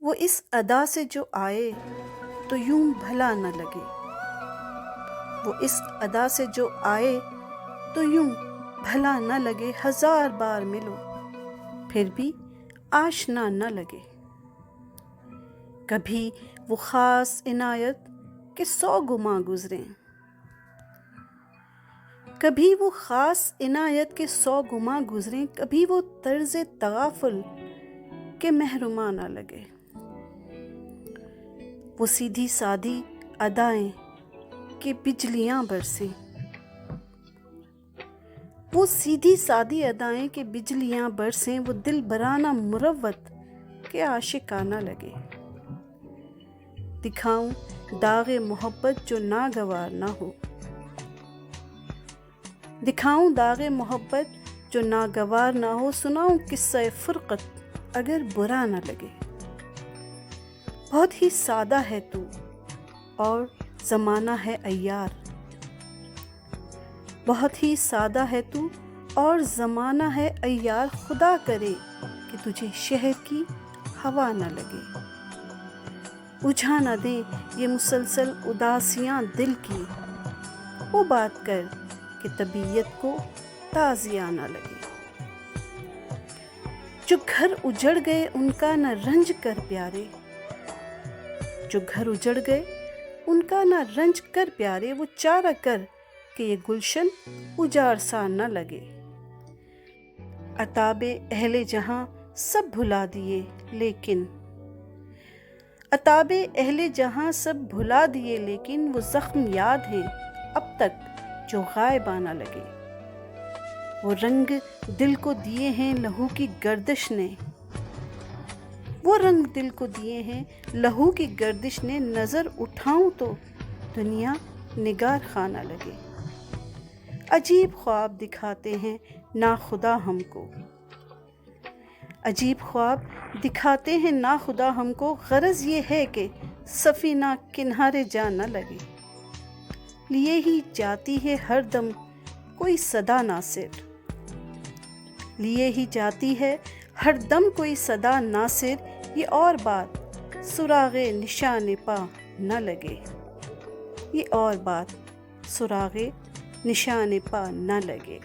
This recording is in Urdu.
وہ اس ادا سے جو آئے تو یوں بھلا نہ لگے، وہ اس ادا سے جو آئے تو یوں بھلا نہ لگے، ہزار بار ملو پھر بھی آشنا نہ لگے۔ کبھی وہ خاص عنایت کہ 100 گماں گزریں، کبھی وہ خاص عنایت کہ 100 گماں گزریں، کبھی وہ طرز تغافل کہ محرماں نہ لگے۔ وہ سیدھی سادی ادائیں کہ بجلیاں برسیں، وہ سیدھی سادی ادائیں کہ بجلیاں برسیں، وہ دل برانہ مروت کہ عاشقانہ لگے۔ دکھاؤں داغ محبت جو ناگوار نہ ہو، دکھاؤں داغ محبت جو ناگوار نہ ہو، سناؤں قصہ فرقت اگر برا نہ لگے۔ بہت ہی سادہ ہے تو اور زمانہ ہے عیار، بہت ہی سادہ ہے تو اور زمانہ ہے عیار، خدا کرے کہ تجھے شہر کی ہوا نہ لگے۔ بجھا نہ دیں یہ مسلسل اداسیاں دل کی، وہ بات کر کہ طبیعت کو تازیہ نہ لگے۔ جو گھر اجڑ گئے ان کا نہ رنج کر پیارے، جو گھر اجڑ گئے ان کا نہ رنج کر پیارے، وہ چارہ کر کہ یہ گلشن اجاڑ سا نہ لگے۔ عتاب اہل جہاں سب بھلا دیے لیکن، عتاب اہل جہاں سب بھلا دیے لیکن، وہ زخم یاد ہیں اب تک جو غائباں نہ لگے۔ وہ رنگ دل کو دیے ہیں لہو کی گردش نے، وہ رنگ دل کو دیے ہیں لہو کی گردش نے، نظر اٹھاؤں تو دنیا نگار خانہ لگے۔ عجیب خواب دکھاتے ہیں ناخدا ہم کو، عجیب خواب دکھاتے ہیں ناخدا ہم کو، غرض یہ ہے کہ سفینہ کنارے جا نہ لگے۔ لیے ہی جاتی ہے ہر دم کوئی صدا ناصر، لیے ہی جاتی ہے ہر دم کوئی صدا ناصر، یہ اور بات سراغ نشان پا نہ لگے، یہ اور بات سراغ نشان پا نہ لگے۔